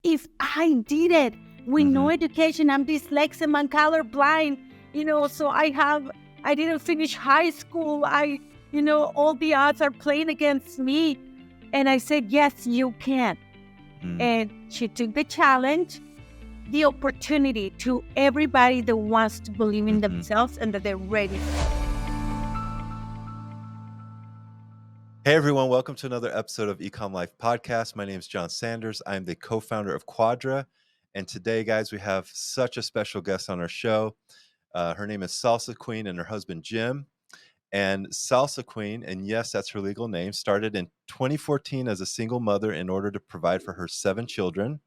if I did it with no education, I'm dyslexic, I'm colorblind, so I didn't finish high school. All the odds are playing against me. And I said, yes, you can. And she took the challenge, the opportunity to everybody that wants to believe in themselves and that they're ready. Hey everyone, welcome to another episode of Ecom Life podcast. My name is John Sanders. I'm the co-founder of Quadra. And today, guys, we have such a special guest on our show. Her name is Salsa Queen and her husband, Jim. And Salsa Queen, and yes, that's her legal name, started in 2014 as a single mother in order to provide for her 7 children.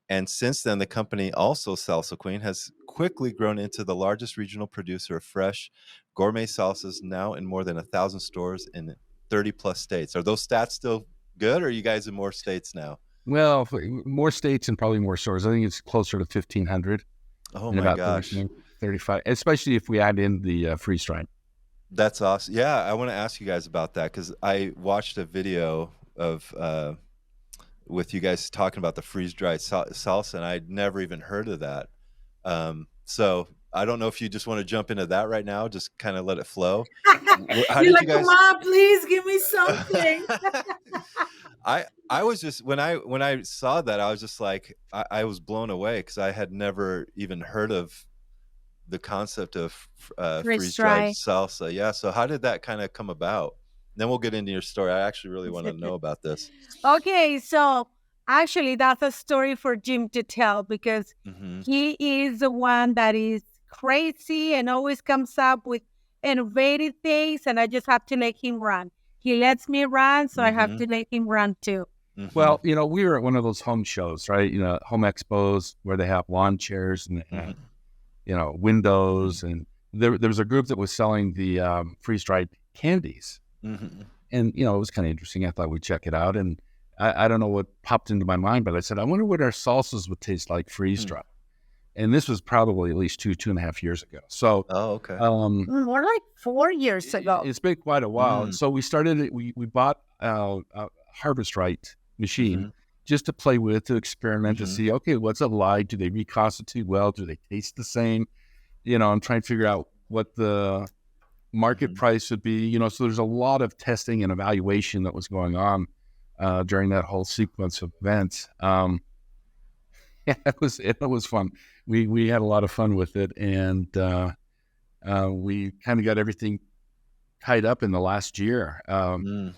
And since then, the company, also Salsa Queen, has quickly grown into the largest regional producer of fresh gourmet salsas, now in more than 1,000 stores in 30 plus states. Are those stats still good, or are you guys in more states now? Well, more states and probably more stores. I think it's closer to 1,500. Oh my gosh. 35, especially if we add in the freeze-dried. That's awesome. Yeah, I want to ask you guys about that because I watched a video of with you guys talking about the freeze-dried salsa, and I'd never even heard of that. So I don't know if you just want to jump into that right now, just kind of let it flow. How did you guys... Come on, please give me something. I was just, when I saw that, I was just like, I was blown away because I had never even heard of the concept of freeze-dried salsa. Yeah. So how did that kind of come about? Then we'll get into your story. I actually really want to know about this. Okay. So actually that's a story for Jim to tell because he is the one that is crazy and always comes up with innovative things. And I just have to let him run. He lets me run. So I have to let him run too. Well, we were at one of those home shows, right? Home expos where they have lawn chairs and windows, and there was a group that was selling the freeze-dried candies, and it was kind of interesting. I thought we'd check it out, and I don't know what popped into my mind, but I said, I wonder what our salsas would taste like freeze-dried. And this was probably at least 2.5 years ago. So, okay, more like 4 years ago. It's been quite a while. And so we started. We bought a harvest right machine. Just to play with, to experiment, to see, okay, what's it like? Do they reconstitute well? Do they taste the same? I'm trying to figure out what the market price would be. So there's a lot of testing and evaluation that was going on during that whole sequence of events. It was fun. We had a lot of fun with it, and we kind of got everything tied up in the last year. When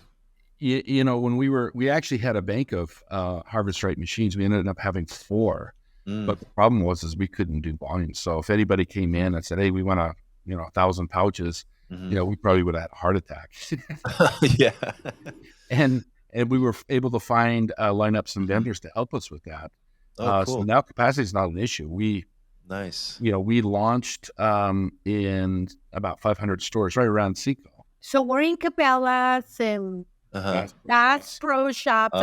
we actually had a bank of harvest right machines. We ended up having 4, but the problem was we couldn't do volume. So if anybody came in and said, "Hey, we want 1,000 pouches," we probably would have had a heart attack. Yeah, and we were able to line up some vendors to help us with that. Cool. So now capacity is not an issue. We launched in about 500 stores right around Seco. So we're in Cabela's and that's Pro Shops.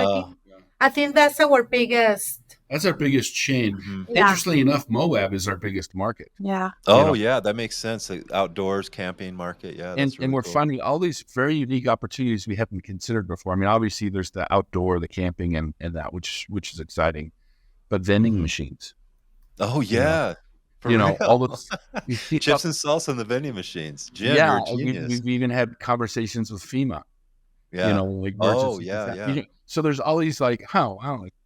I think that's our biggest. That's our biggest chain. Interestingly enough, Moab is our biggest market. Yeah. Yeah, that makes sense. The outdoors camping market. Yeah, and we're finding all these very unique opportunities we haven't considered before. I mean, obviously there's the outdoor, the camping, and that which is exciting, but vending machines. Oh yeah. All the chips and salsa in the vending machines. Jim, you're a genius. We've even had conversations with FEMA. Yeah. Like yeah. So there's all these I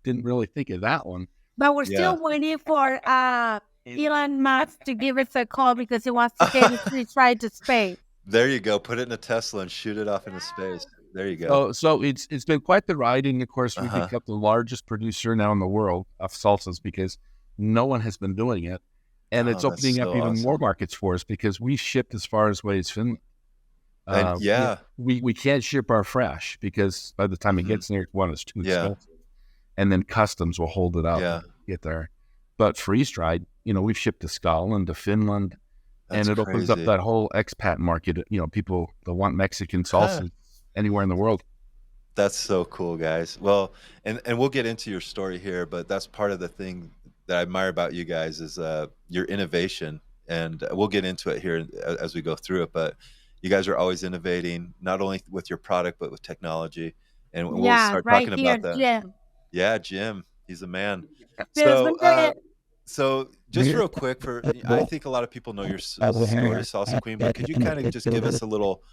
didn't really think of that one. But we're still waiting for Elon Musk to give us a call because he wants to get his right to space. There you go. Put it in a Tesla and shoot it off into space. There you go. So it's been quite the ride, and of course we become the largest producer now in the world of salsas because no one has been doing it, and it's opening up even more markets for us because we shipped as far away as Finland. We can't ship our fresh because by the time it gets there, it's too expensive, and then customs will hold it out to get there. But freeze-dried, we've shipped to Scotland, to Finland, and it opens up that whole expat market. People that want Mexican salsa anywhere in the world. That's so cool, guys. Well, and we'll get into your story here, but that's part of the thing that I admire about you guys is your innovation, and we'll get into it here as we go through it. But you guys are always innovating, not only with your product, but with technology. And we'll start talking about that. Jim. Yeah, Jim. He's a man. There's So, been the so just real quick, I think a lot of people know your story, Salsa Queen, but could you kind of just give us a little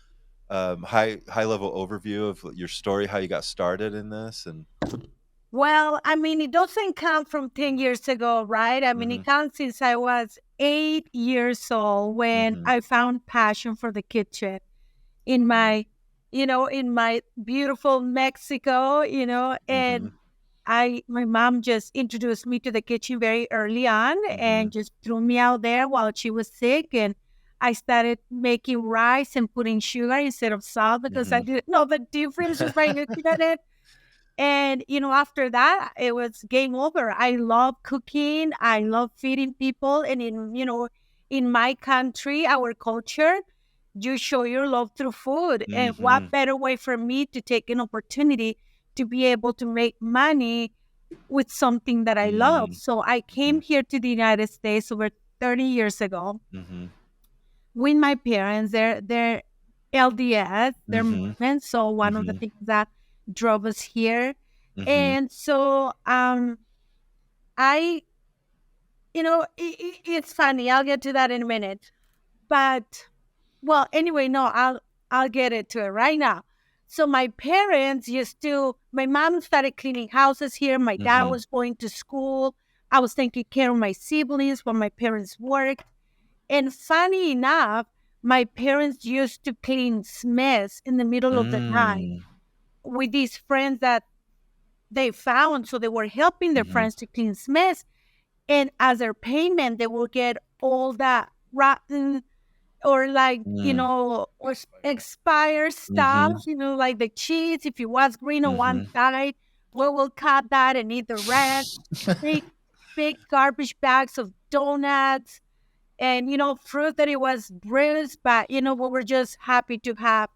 high level overview of your story, how you got started in this, and Well, I mean, it doesn't come from 10 years ago, right? I mean, it comes since I was 8 years old when I found passion for the kitchen in my, in my beautiful Mexico, and my mom just introduced me to the kitchen very early on and just threw me out there while she was sick. And I started making rice and putting sugar instead of salt because I didn't know the difference just by looking at it. And, after that, it was game over. I love cooking. I love feeding people. And in my country, our culture, you show your love through food. And what better way for me to take an opportunity to be able to make money with something that I love? So I came here to the United States over 30 years ago with my parents. They're LDS, they're Mormons. So one of the things that drove us here. And so I, it's funny. I'll get to that in a minute. But well, anyway, no, I'll get to it right now. So my parents my mom started cleaning houses here. My dad was going to school. I was taking care of my siblings while my parents worked. And funny enough, my parents used to clean mess in the middle of the night with these friends that they found. So they were helping their friends to clean mess. And as their payment, they will get all that rotten or or expired stuff, like the cheese. If it was green on one side, we will cut that and eat the rest. Big garbage bags of donuts and, fruit that it was bruised. But, we were just happy to have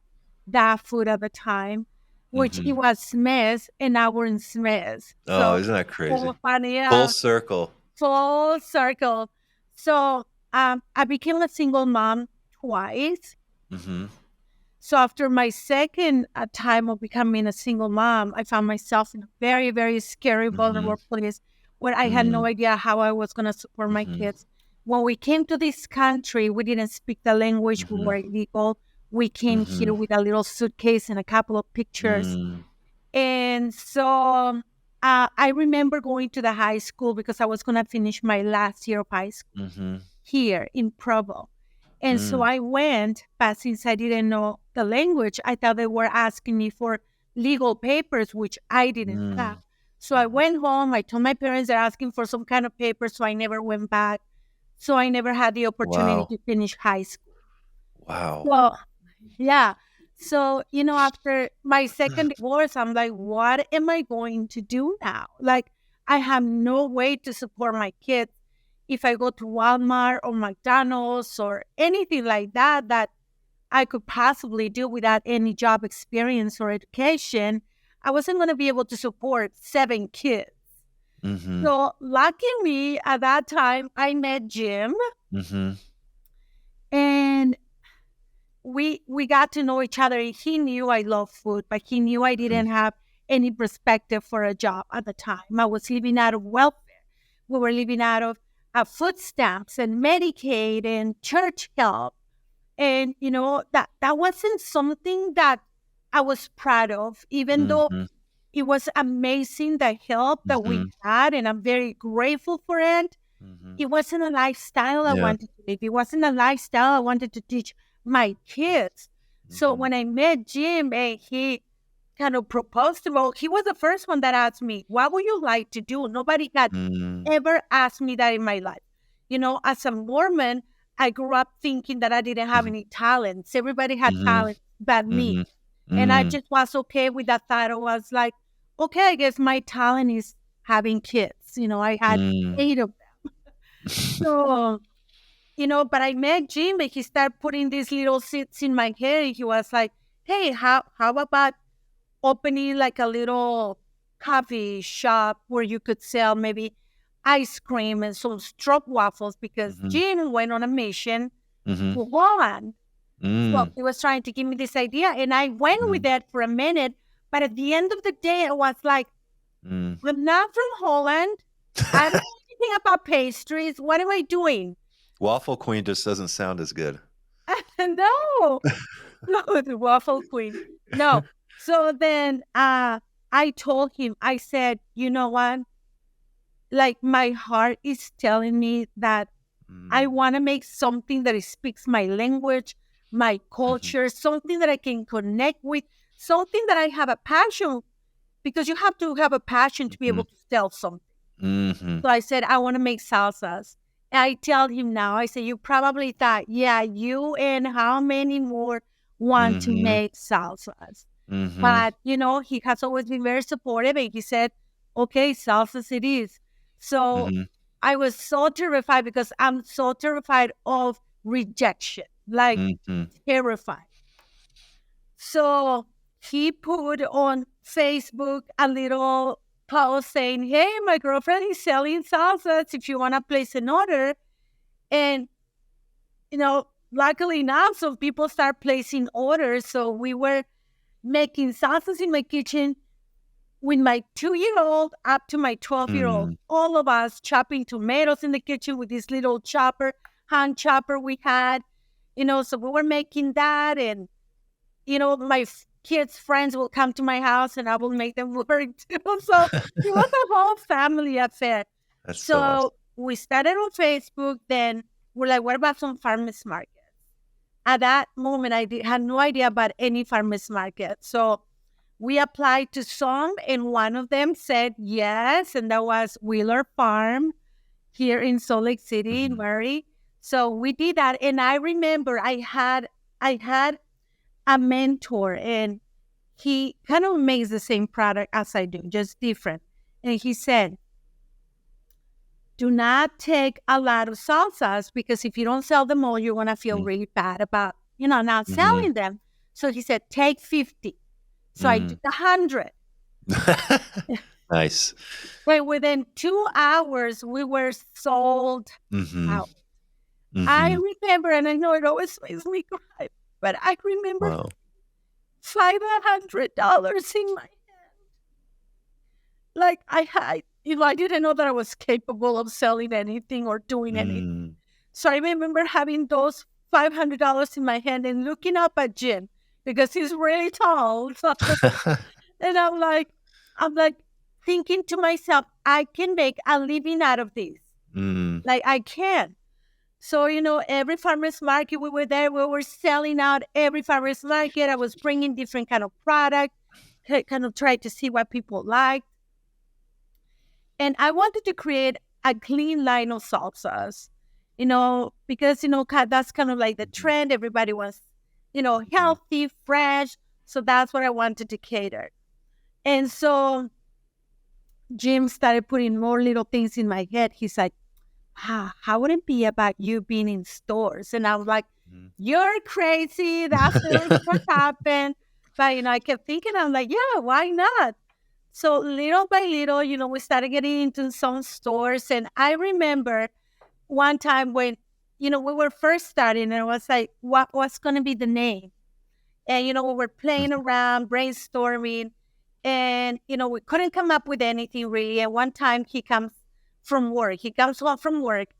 that food at the time, which it was Smith and now we're in Smith. Oh, isn't that crazy? So funny, Full circle. Full circle. So I became a single mom twice. So after my second time of becoming a single mom, I found myself in a very, very scary, vulnerable place where I had no idea how I was going to support my kids. When we came to this country, we didn't speak the language. We were illegal. We came here with a little suitcase and a couple of pictures. And so I remember going to the high school because I was going to finish my last year of high school here in Provo. And so I went, but since I didn't know the language, I thought they were asking me for legal papers, which I didn't have. So I went home. I told my parents they're asking for some kind of paper, so I never went back. So I never had the opportunity to finish high school. Wow. Well, yeah. So, after my second divorce, I'm like, what am I going to do now? Like, I have no way to support my kids. If I go to Walmart or McDonald's or anything like that, that I could possibly do without any job experience or education, I wasn't going to be able to support 7 kids. So luckily at that time, I met Jim and we got to know each other. He knew I love food, but he knew I didn't have any perspective for a job at the time. I was living out of welfare. We were living out of food stamps and Medicaid and church help. And, that wasn't something that I was proud of, even though it was amazing, the help that we had, and I'm very grateful for it. It wasn't a lifestyle I wanted to live. It wasn't a lifestyle I wanted to teach my kids. So when I met Jim and he kind of proposed to me, he was the first one that asked me, what would you like to do? Nobody had ever asked me that in my life. As a Mormon, I grew up thinking that I didn't have any talents. Everybody had talents but me. And I just was okay with that thought. I was like, okay, I guess my talent is having kids. I had 8 of them. So, but I met Jim and he started putting these little seeds in my head. He was like, hey, how about opening like a little coffee shop where you could sell maybe ice cream and some stroopwafels, because Jim went on a mission to one. So he was trying to give me this idea, and I went with that for a minute. But at the end of the day, I was like, Mm. I'm not from Holland. I don't know anything about pastries. What am I doing? Waffle Queen just doesn't sound as good. No, no, the waffle queen. No. So then I told him, I said, you know what? Like my heart is telling me that I Mm. want to make something that speaks my language, my culture, something that I can connect with, something that I have a passion, because you have to have a passion to be able to sell something. Mm-hmm. So I said, I want to make salsas. And I tell him now, I say, you probably thought, yeah, you and how many more want to make salsas. Mm-hmm. But, he has always been very supportive. And he said, okay, salsas it is. So I was so terrified because I'm so terrified of rejection, like terrified. So he put on Facebook a little post saying, hey, my girlfriend is selling salsas if you want to place an order. And, luckily enough, some people start placing orders. So we were making salsas in my kitchen with my 2-year-old up to my 12-year-old. All of us chopping tomatoes in the kitchen with this little hand chopper we had. So we were making that, and my kids' friends will come to my house and I will make them work too. So it was a whole family affair. That's so awesome. We started on Facebook. Then we're like, what about some farmers markets? At that moment, I had no idea about any farmers market. So we applied to some, and one of them said yes, and that was Wheeler Farm here in Salt Lake City, in Murray. So we did that, and I remember I had a mentor, and he kind of makes the same product as I do, just different. And he said, do not take a lot of salsas, because if you don't sell them all, you're going to feel really bad about, not selling them. So he said, take 50. So I did 100. Nice. But within 2 hours, we were sold out. I remember, and I know it always makes me cry, but I remember $500 in my hand. Like I didn't know that I was capable of selling anything or doing anything. So I remember having those $500 in my hand and looking up at Jim, because he's really tall. And I'm like thinking to myself, I can make a living out of this. Like I can. So, every farmer's market we were there, we were selling out every farmer's market. I was bringing different kind of product, kind of try to see what people liked. And I wanted to create a clean line of salsas, because, that's kind of like the trend. Everybody wants, healthy, fresh. So that's what I wanted to cater. And so Jim started putting more little things in my head. He's like, how would it be about you being in stores? And I was like, you're crazy. That's never going to happen. But, I kept thinking, I'm like, yeah, why not? So little by little, we started getting into some stores. And I remember one time when, we were first starting, and I was like, what's going to be the name? And, we were playing around, brainstorming, and, we couldn't come up with anything really. And one time he comes home from work,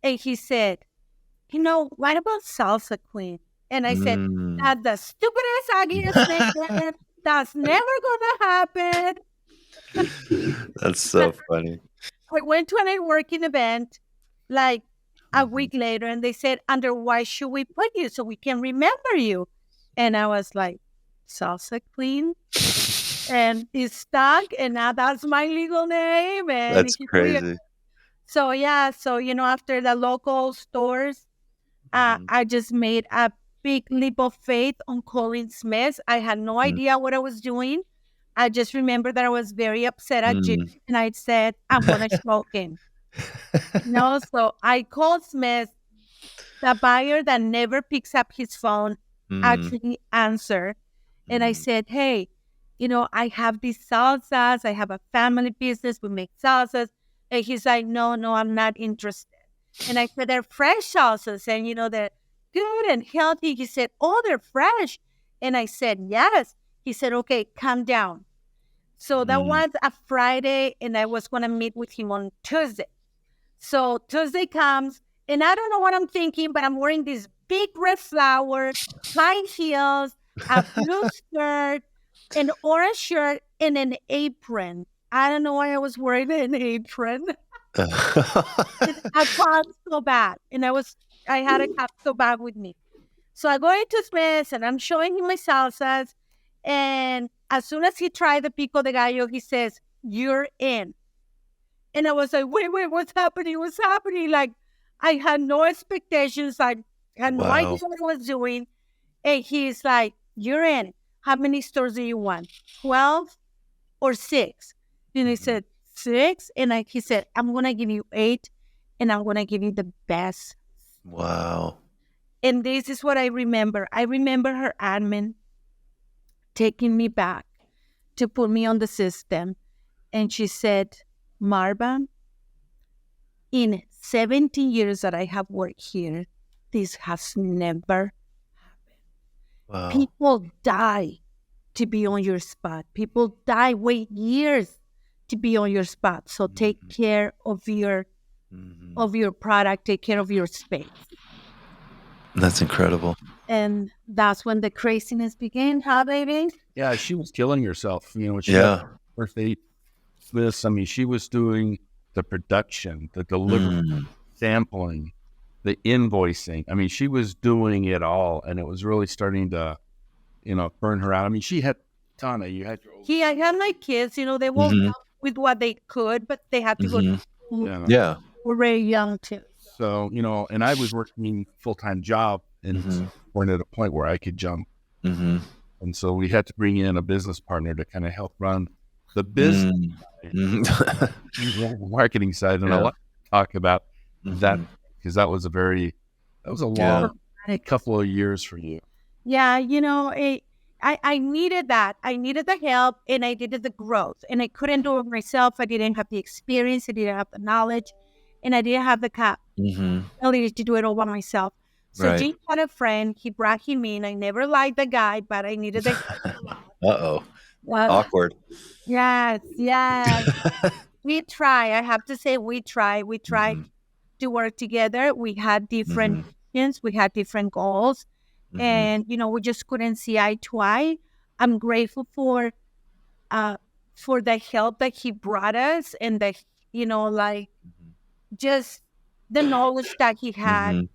and he said, what about Salsa Queen? And I said, that's the stupidest, ugliest name. That's never going to happen. That's so funny. I went to a networking event like a week later, and they said, under why should we put you so we can remember you? And I was like, Salsa Queen? And it's stuck, and now that's my legal name. And that's crazy. So, after the local stores, I just made a big leap of faith on calling Smith's. I had no idea what I was doing. I just remember that I was very upset at Jim, and I said, I'm going to smoke him. So I called Smith. The buyer that never picks up his phone actually answered. And I said, hey, I have these salsas. I have a family business. We make salsas. And he's like, no, I'm not interested. And I said, they're fresh salsas. And, they're good and healthy. He said, oh, they're fresh. And I said, yes. He said, okay, calm down. So that was a Friday, and I was going to meet with him on Tuesday. So Tuesday comes, and I don't know what I'm thinking, but I'm wearing this big red flower, high heels, a blue skirt, an orange shirt, and an apron. I don't know why I was wearing an apron. A Costco bag, and I had a Costco bag with me. So I go into Smith's, and I'm showing him my salsas, and as soon as he tried the pico de gallo, he says, "You're in." And I was like, wait, what's happening? What's happening? Like, I had no expectations. I had no idea what I was doing. And he's like, "You're in. How many stores do you want? 12 or 6? And I said, 6? And he said, "I'm going to give you 8, and I'm going to give you the best." Wow. And this is what I remember. I remember her admin taking me back to put me on the system. And she said, "Marva, in 17 years that I have worked here, this has never happened. Wow. People die to be on your spot. People wait years to be on your spot. So take care of your product, take care of your space." That's incredible. And that's when the craziness began, huh, baby? Yeah, she was killing herself. You know, when she got her first 8 Smiths, I mean, she was doing the production, the delivery, sampling, the invoicing. I mean, she was doing it all, and it was really starting to, burn her out. I mean, she had Tana, you had your old... I had my kids, they will help with what they could, but they had to go to school. Yeah. We're very young too. So, and I was working full-time job, and we're at a point where I could jump. And so we had to bring in a business partner to kind of help run the business side, marketing side. And I like to talk about that, because that was a long couple of years for you. Yeah, I needed that. I needed the help, and I needed the growth, and I couldn't do it myself. I didn't have the experience. I didn't have the knowledge, and I didn't have the ability to do it all by myself. So Gene had a friend. He brought him in. I never liked the guy, but I needed the help. Uh-oh. Awkward. Yes. We try. I have to say we try. We tried to work together. We had different visions. We had different goals. And, we just couldn't see eye to eye. I'm grateful for the help that he brought us, and the, just the knowledge that he had.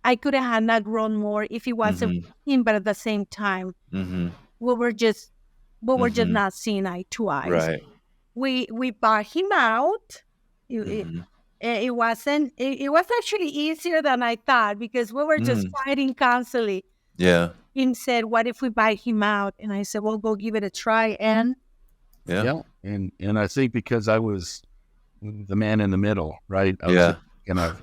I could have not grown more if it wasn't him, but at the same time, we were just not seeing eye to eye. Right. We bought him out. It was actually easier than I thought, because we were just fighting constantly. Yeah. He said, "What if we buy him out?" And I said, "Well, go give it a try." And and I think because I was the man in the middle, right? I was gonna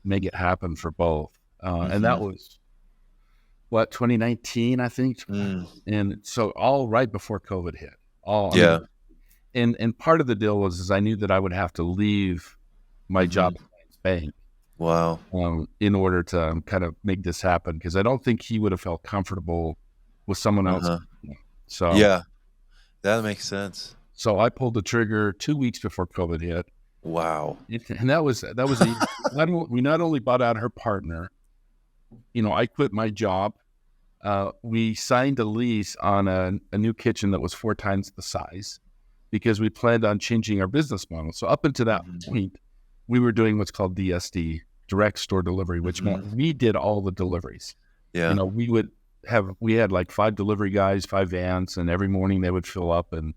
make it happen for both. And that was 2019, I think. And so all right before COVID hit. And part of the deal was I knew that I would have to leave my job at bank. Wow. In order to kind of make this happen, because I don't think he would have felt comfortable with someone else. So that makes sense. So I pulled the trigger 2 weeks before COVID hit. Wow. And that was we not only bought out her partner, I quit my job. We signed a lease on a new kitchen that was 4 times the size, because we planned on changing our business model. So up until that point, we were doing what's called DSD, direct store delivery, which meant we did all the deliveries. Yeah. We had like 5 delivery guys, 5 vans, and every morning they would fill up and,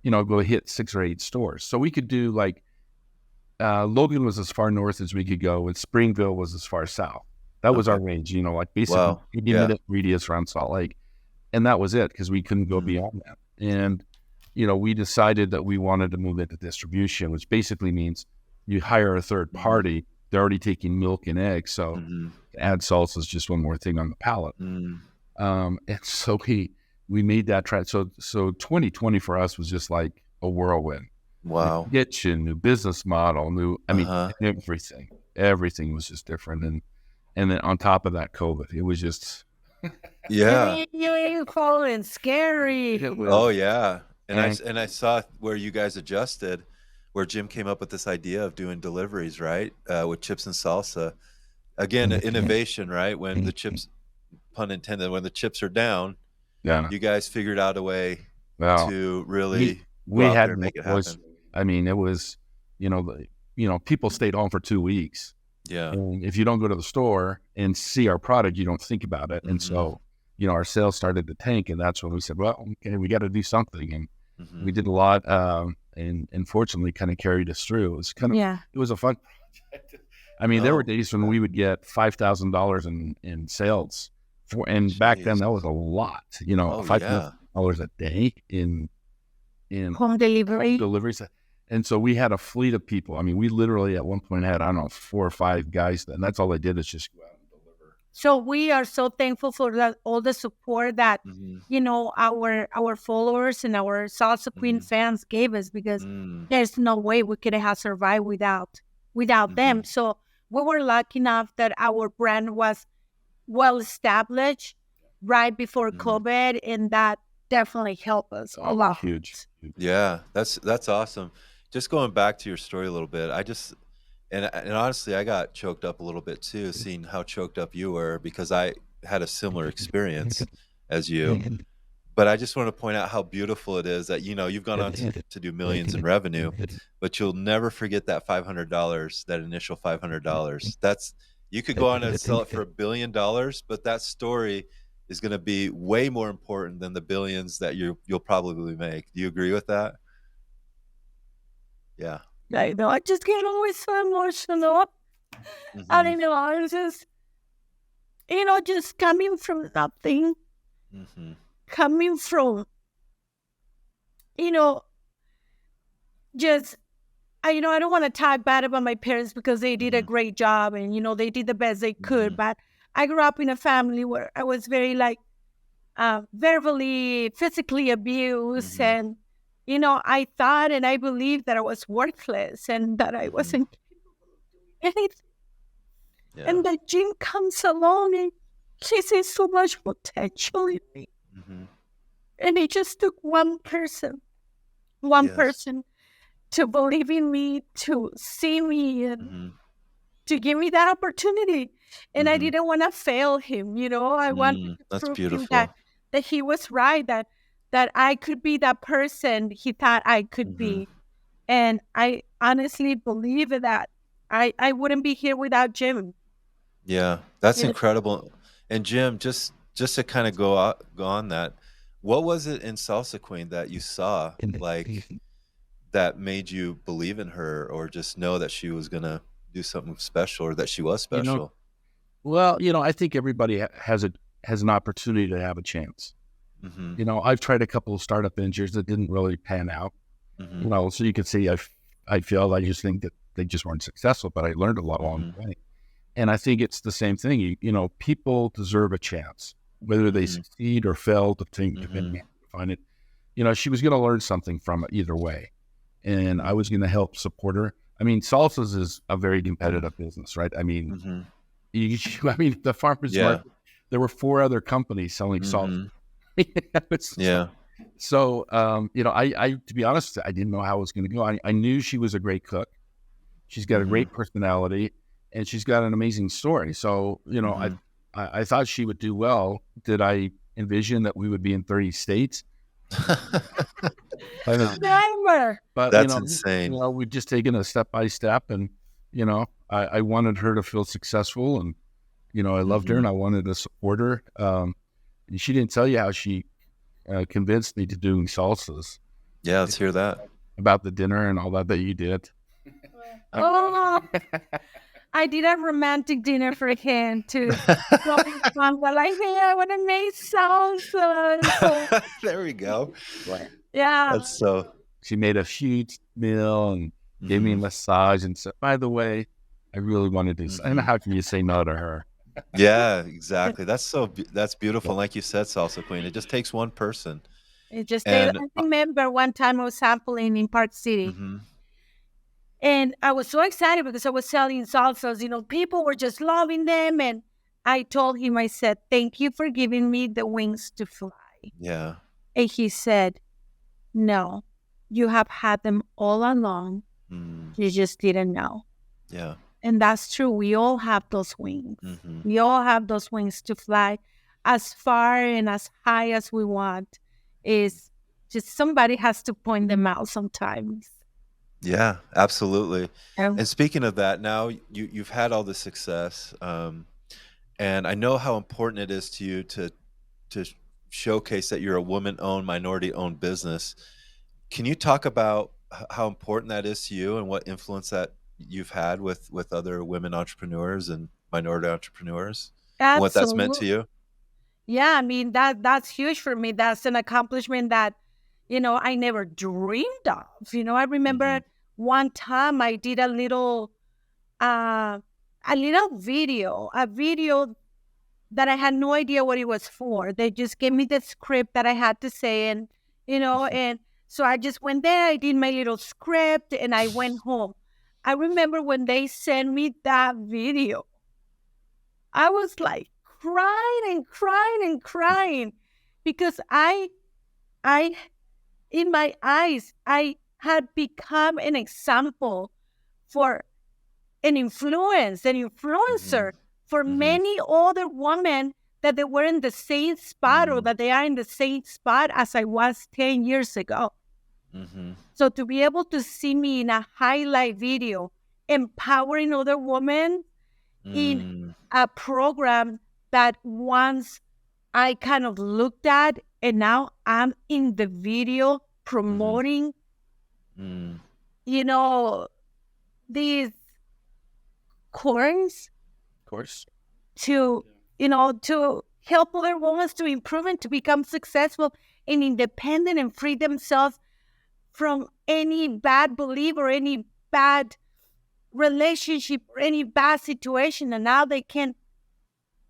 go hit 6 or 8 stores. So we could do like, Logan was as far north as we could go, and Springville was as far south. That was our range, like basically 80-minute radius around Salt Lake. And that was it, because we couldn't go beyond that. And, we decided that we wanted to move into distribution, which basically means you hire a third party. They're already taking milk and eggs. So to add salsa is just one more thing on the pallet. And so we made that try. So 2020 for us was just like a whirlwind. Wow. New kitchen, new business model, everything was just different. And then on top of that, COVID, it was just, you calling scary. Oh yeah. And I saw where you guys adjusted, where Jim came up with this idea of doing deliveries, right? With chips and salsa. Again, innovation, right? When the chips, pun intended, when the chips are down, you guys figured out a way to really we go out had there and make it was, happen. I mean, it was, people stayed home for 2 weeks. Yeah. And if you don't go to the store and see our product, you don't think about it. And so, our sales started to tank, and that's when we said, well, okay, we got to do something. And we did a lot, and fortunately kind of carried us through. It was it was a fun project. I mean, there were days when we would get $5,000 in sales and back then that was a lot, $5,000 a day in home deliveries. And so we had a fleet of people. I mean, we literally at one point had, 4 or 5 guys, and that's all they did is just go out and deliver. So we are so thankful for all the support that, our followers and our Salsa Queen fans gave us, because there's no way we could have survived without them. So we were lucky enough that our brand was well established right before COVID, and that definitely helped us a lot. Huge. Yeah, that's awesome. Just going back to your story a little bit, and honestly, I got choked up a little bit too, seeing how choked up you were, because I had a similar experience as you. But I just want to point out how beautiful it is that, you've gone on to do millions in revenue, but you'll never forget that $500, that initial $500. You could go on and sell it for $1 billion, but that story is going to be way more important than the billions that you'll probably make. Do you agree with that? Yeah. I know. I just get always so emotional. I don't know. I was just, just coming from nothing, coming from, just, I don't want to talk bad about my parents because they did a great job and, they did the best they could. But I grew up in a family where I was very verbally, physically abused. And, I thought and I believed that I was worthless and that I wasn't anything. Yeah. And that Jim comes along and he sees so much potential in me. And it just took one person to believe in me, to see me, and to give me that opportunity. And I didn't want to fail him, I wanted to prove him that he was right, that I could be that person he thought I could be. And I honestly believe that I wouldn't be here without Jim. Yeah, that's incredible. And Jim, just to kind of go on that, what was it in Salsa Queen that you saw, that made you believe in her, or just know that she was going to do something special, or that she was special? I think everybody has an opportunity to have a chance. I've tried a couple of startup ventures that didn't really pan out. So you can see I just think that they just weren't successful, but I learned a lot along the way. And I think it's the same thing. People deserve a chance, whether they succeed or fail, depending on how you find it. She was going to learn something from it either way. And I was going to help support her. I mean, salsas is a very competitive business, right? I mean, the farmers market, there were 4 other companies selling salsa. So, I to be honest, I didn't know how it was going to go. I knew she was a great cook. She's got a great personality, and she's got an amazing story. So, I thought she would do well. Did I envision that we would be in 30 states? Never. But that's insane. We've just taken it step by step, and I wanted her to feel successful, and I loved her, and I wanted to support her. And she didn't tell you how she convinced me to doing salsas. Yeah, let's hear that. About the dinner and all that you did. I did a romantic dinner for him too. I want to make salsa. There we go. Yeah. That's so. She made a huge meal and gave me a massage and said, by the way, I really want to do something. And how can you say no to her? Yeah, exactly. That's beautiful. Like you said, Salsa Queen, it just takes one person. I remember one time I was sampling in Park City. And I was so excited because I was selling salsas. People were just loving them. And I told him, I said, thank you for giving me the wings to fly. Yeah. And he said, No, you have had them all along. You just didn't know. Yeah. And that's true. We all have those wings. Mm-hmm. We all have those wings to fly as far and as high as we want. Is just somebody has to point them out sometimes. Yeah, absolutely. And And speaking of that, now you've had all this success, and I know how important it is to you to showcase that you're a woman-owned, minority-owned business. Can you talk about how important that is to you and what influence that you've had with other women entrepreneurs and minority entrepreneurs and what that's meant to absolutely. you? Yeah, I mean that's huge for me. That's an accomplishment that, I never dreamed of. I Mm-hmm. remember one time I did uh a little video that I had no idea what it was for. They just gave me the script that I had to say, and so I just went there, I did my little script, and I went home. I remember when they sent me that video, I was like crying and crying and crying because I in my eyes, I had become an example for an Mm-hmm. influencer for Mm-hmm. many other women that they were in the same spot or that they are in the same spot as I was 10 years ago. Mm-hmm. So to be able to see me in a highlight video empowering other women in Mm-hmm. a program that once I kind of looked at and now I'm in the video Mm-hmm. promoting, Mm-hmm. you know, these course Of course. to to help other women to improve and to become successful and independent and free themselves from any bad belief or any bad relationship or any bad situation, and now they can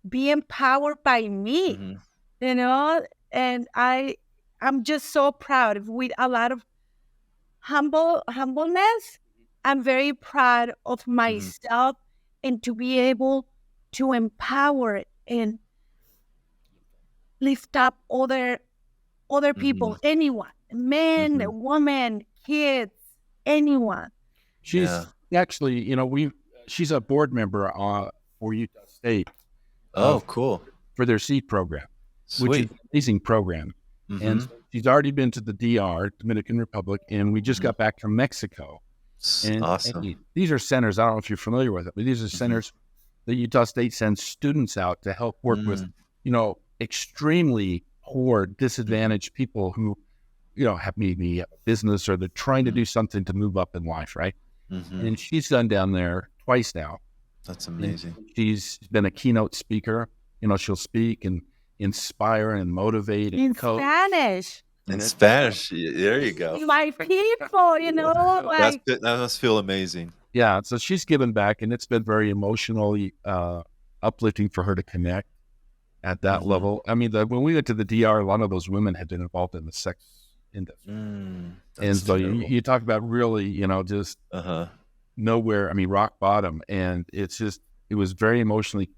be empowered by me, Mm-hmm. you know and I'm just so proud with a lot of humbleness. I'm very proud of Mm-hmm. myself and to be able to empower and lift up other Mm-hmm. people, anyone, men, Mm-hmm. women, kids, anyone. Yeah. She's actually, she's a board member for Utah State Oh, of cool. for their seed program, which is Sweet. an amazing program. And Mm-hmm. so she's already been to the DR, Dominican Republic, and we just Mm-hmm. got back from Mexico. Awesome. And these are centers. I don't know if you're familiar with it, but these are Mm-hmm. centers that Utah State sends students out to help work with, extremely poor, disadvantaged people who, have maybe a business or they're trying to Mm-hmm. do something to move up in life, right? Mm-hmm. And she's done down there twice now. That's And amazing. she's been a keynote speaker. She'll speak and inspire and motivate and In coach. Spanish, In Spanish, there you go. my people, That's like good. That must feel amazing. Yeah, so she's given back, and it's been very emotionally uplifting for her to connect at that Mm-hmm. level. I mean, when we went to the DR, a lot of those women had been involved in the sex industry. And That's so terrible. you talk about really, just Uh-huh. nowhere, I mean, rock bottom. And it was very emotionally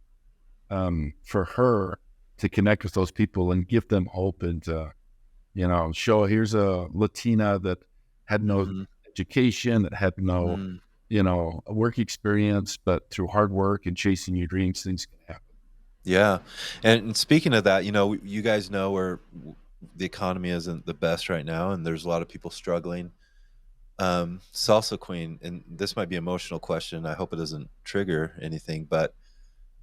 for her to connect with those people and give them hope and, show here's a Latina that had no Mhm. education, that had no, Mm. work experience, but through hard work and chasing your dreams, things can happen. Yeah. And speaking of that, you guys know where the economy isn't the best right now, and there's a lot of people struggling. Salsa Queen, and this might be an emotional question. I hope it doesn't trigger anything, but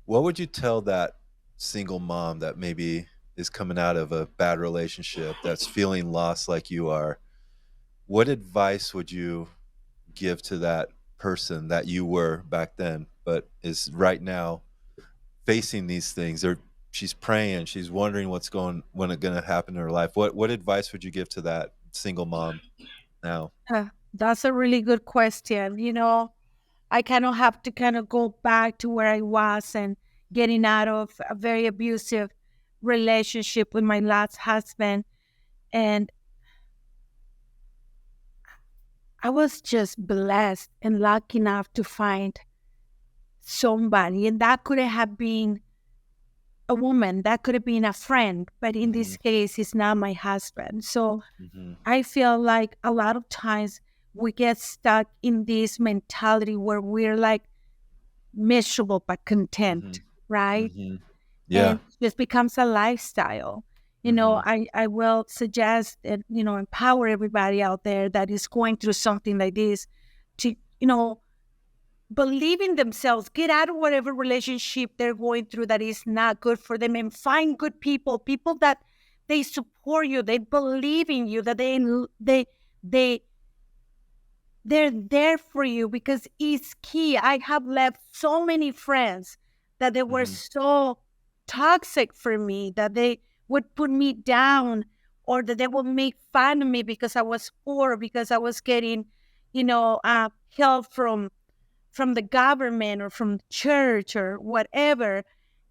what would you tell that single mom that maybe is coming out of a bad relationship, that's feeling lost like you are? What advice would you give to that person that you were back then, but is right now facing these things? Or she's praying, she's wondering when it's going to happen in her life. What advice would you give to that single mom now? that's a really good question. I kind of have to kind of go back to where I was and getting out of a very abusive relationship with my last husband. And I was just blessed and lucky enough to find somebody. And that could have been a woman, that could have been a friend, but in this case, he's not my husband. So I feel like a lot of times we get stuck in this mentality where we're like miserable but content, right? Yeah. And it just becomes a lifestyle. I will suggest and, empower everybody out there that is going through something like this to, believe in themselves, get out of whatever relationship they're going through that is not good for them, and find good people that they support you, they believe in you, that they're there for you, because it's key. I have left so many friends that they were so toxic for me, that they would put me down, or that they would make fun of me because I was poor, because I was getting, help from the government or from church or whatever.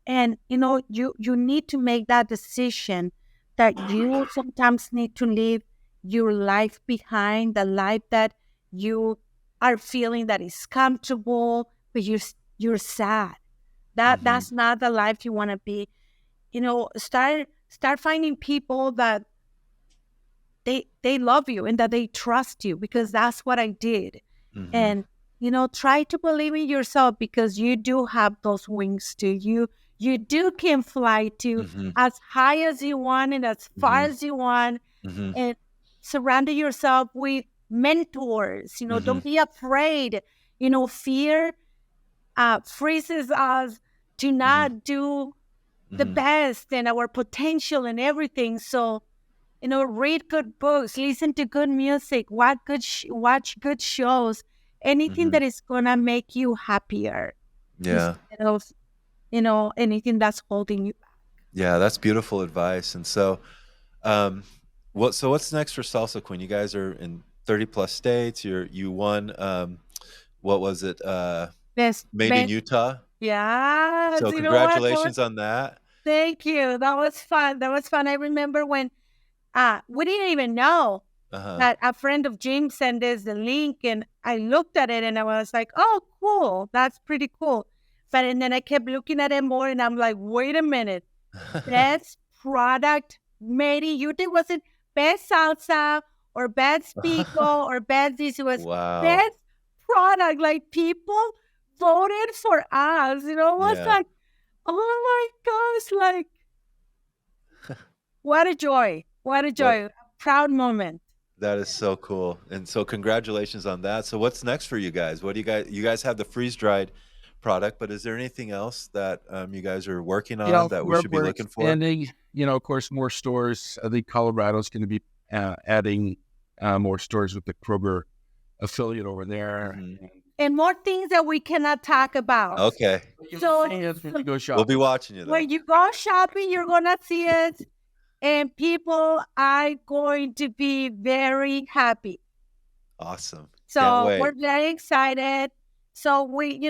And, you need to make that decision that you sometimes need to leave your life behind, the life that you are feeling that is comfortable, but you're sad. That's not the life you want to be. Start finding people that they love you and that they trust you, because that's what I did. And try to believe in yourself, because you do have those wings too. You do can fly to as high as you want and as far as you want. And surround yourself with mentors. Don't be afraid. Fear freezes us to not do the best and our potential and everything. So, read good books, listen to good music, watch good shows, anything that is gonna make you happier. Yeah. Instead of, anything that's holding you back. Yeah, that's beautiful advice. And so, what's next for Salsa Queen? You guys are in 30 plus states. You won, what was it? Made in Utah. Yeah. So congratulations on that. Thank you. That was fun. I remember when we didn't even know that a friend of Jim sent us the link, and I looked at it and I was like, oh, cool. That's pretty cool. And then I kept looking at it more, and I'm like, wait a minute. Best product made in Utah. It wasn't best salsa or best pico or best this. It was best product. Like, people voted for us. It was like, oh my gosh, like, what a joy. What a joy. A proud moment. That is so cool. And so congratulations on that. So what's next for you guys? What do you guys have the freeze-dried product, but is there anything else that you guys are working on that we should be looking for? Expanding, of course, more stores. I think Colorado's going to be adding more stores with the Kroger affiliate over there. And more things that we cannot talk about. Okay. So go shopping. We'll be watching you. When you go shopping, you're going to see it. And people are going to be very happy. Awesome. So we're very excited. So we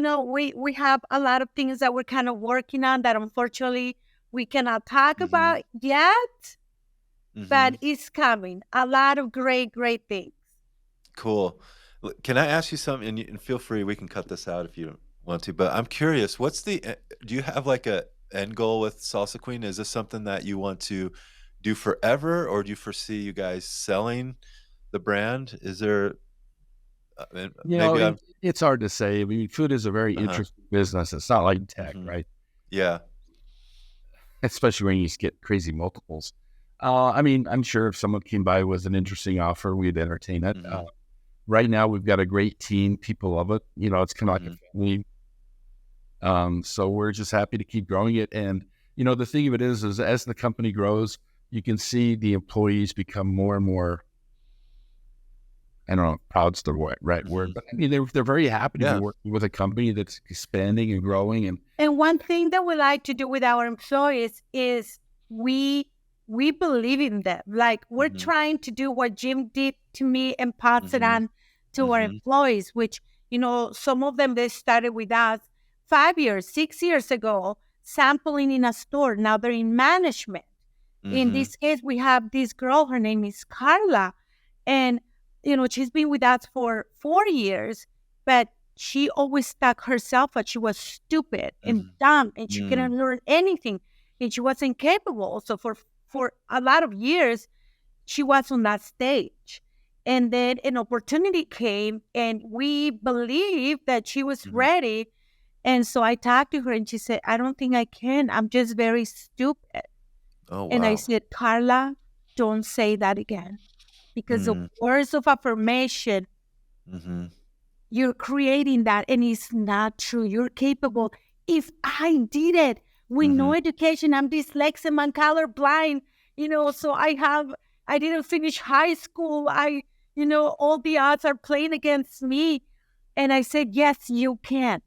have a lot of things that we're kind of working on that unfortunately we cannot talk about yet, but it's coming. A lot of great things. Cool. Can I ask you something? And feel free, we can cut this out if you want to, but I'm curious, do you have like a end goal with Salsa Queen? Is this something that you want to do forever, or do you foresee you guys selling the brand? Is there it's hard to say. I mean, food is a very interesting business. It's not like tech, right? Yeah. Especially when you get crazy multiples. I mean, I'm sure if someone came by with an interesting offer, we'd entertain it. Right now, we've got a great team. People love it. It's kind of like a family. So we're just happy to keep growing it. And, the thing of it is as the company grows, you can see the employees become more and more, I don't know, proud's the right word, but I mean, they're very happy to be working with a company that's expanding and growing. And one thing that we like to do with our employees is we believe in them. Like, we're trying to do what Jim did to me and pass it on to our employees, which, some of them, they started with us 5 years, 6 years ago, sampling in a store. Now they're in management. In this case, we have this girl, her name is Carla, and, she's been with us for 4 years, but she always stuck herself, but she was stupid and dumb, and she couldn't learn anything. and she wasn't capable. So for a lot of years, she was on that stage. And then an opportunity came, and we believed that she was ready. And so I talked to her, and she said, I don't think I can. I'm just very stupid. Oh, wow. And I said, Carla, don't say that again. Because the words of affirmation, you're creating that, and it's not true. You're capable. If I did it with no education, I'm dyslexic, I'm colorblind, so I didn't finish high school. All the odds are playing against me. And I said, yes, you can.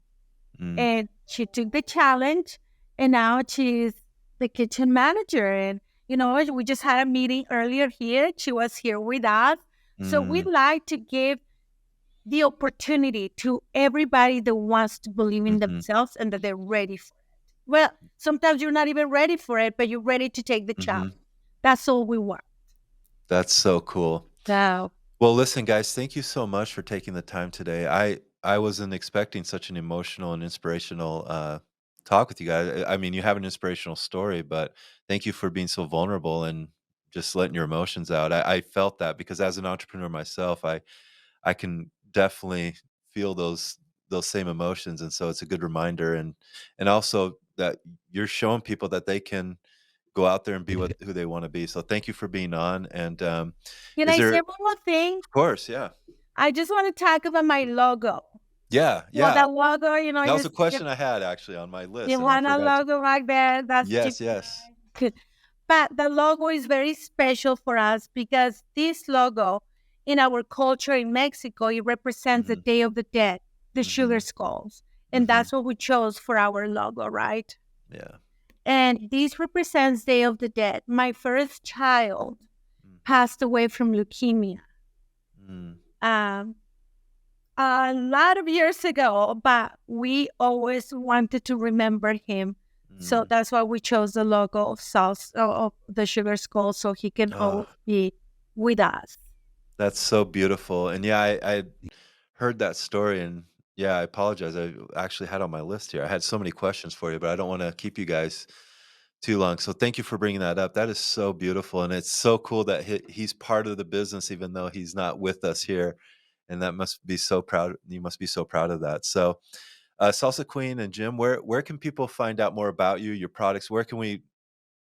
And she took the challenge, and now she's the kitchen manager. And, we just had a meeting earlier here. She was here with us. So we like to give the opportunity to everybody that wants to believe in themselves and that they're ready for it. Well, sometimes you're not even ready for it, but you're ready to take the challenge. That's all we want. That's so cool. So, well, listen, guys, thank you so much for taking the time today. I wasn't expecting such an emotional and inspirational talk with you guys. I mean, you have an inspirational story, but thank you for being so vulnerable and just letting your emotions out. I felt that because as an entrepreneur myself, I can definitely feel those same emotions, and so it's a good reminder, and also that you're showing people that they can go out there and be who they want to be. So thank you for being on. And can I say one more thing? Of course, yeah. I just want to talk about my logo. Yeah. Well, that logo, that was a question I had actually on my list. You want a logo right there? That's yes. Good. But the logo is very special for us because this logo in our culture in Mexico, it represents the Day of the Dead, the sugar skulls. And that's what we chose for our logo, right? Yeah. And this represents Day of the Dead. My first child passed away from leukemia. A lot of years ago, but we always wanted to remember him. So that's why we chose the logo of Salsa, of the sugar skull, so he can always be with us. That's so beautiful. And yeah, I heard that story, and yeah, I apologize. I actually had on my list here. I had so many questions for you, but I don't want to keep you guys too long. So thank you for bringing that up. That is so beautiful. And it's so cool that he's part of the business, even though he's not with us here. And that must be so proud. You must be so proud of that. So Salsa Queen and Jim, where can people find out more about you, your products? Where can we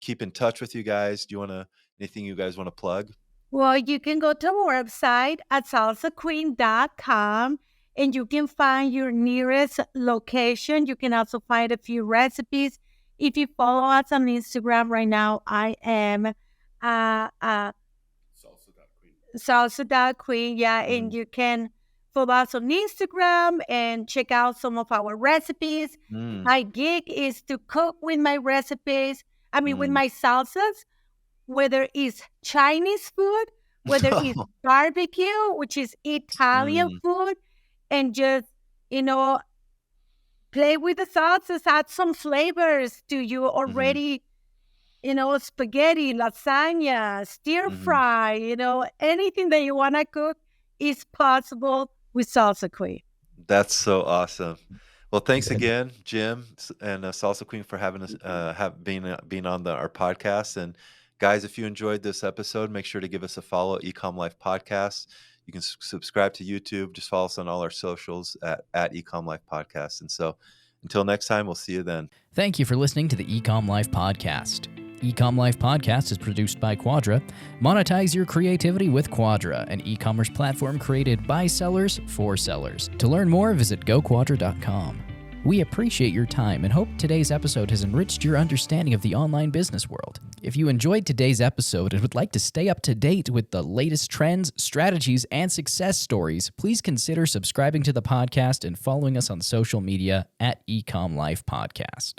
keep in touch with you guys? Do you want to, anything you guys want to plug? Well, you can go to our website at salsaqueen.com and you can find your nearest location. You can also find a few recipes. If you follow us on Instagram right now, I am salsa.queen. Yeah, and you can follow us on Instagram and check out some of our recipes. My gig is to cook with my recipes. I mean, with my salsas, whether it's Chinese food, whether it's barbecue, which is Italian food, and just, play with the salsas, add some flavors to you already, spaghetti, lasagna, stir fry, anything that you want to cook is possible with Salsa Queen. That's so awesome. Well, thanks again, Jim and Salsa Queen, for having us, being on our podcast. And guys, if you enjoyed this episode, make sure to give us a follow, Ecom Life Podcast. You can subscribe to YouTube. Just follow us on all our socials at Ecom Life Podcast. And so until next time, we'll see you then. Thank you for listening to the Ecom Life Podcast. Ecom Life Podcast is produced by Quadra. Monetize your creativity with Quadra, an e-commerce platform created by sellers for sellers. To learn more, visit goquadra.com. We appreciate your time and hope today's episode has enriched your understanding of the online business world. If you enjoyed today's episode and would like to stay up to date with the latest trends, strategies, and success stories, please consider subscribing to the podcast and following us on social media at Ecom Life Podcast.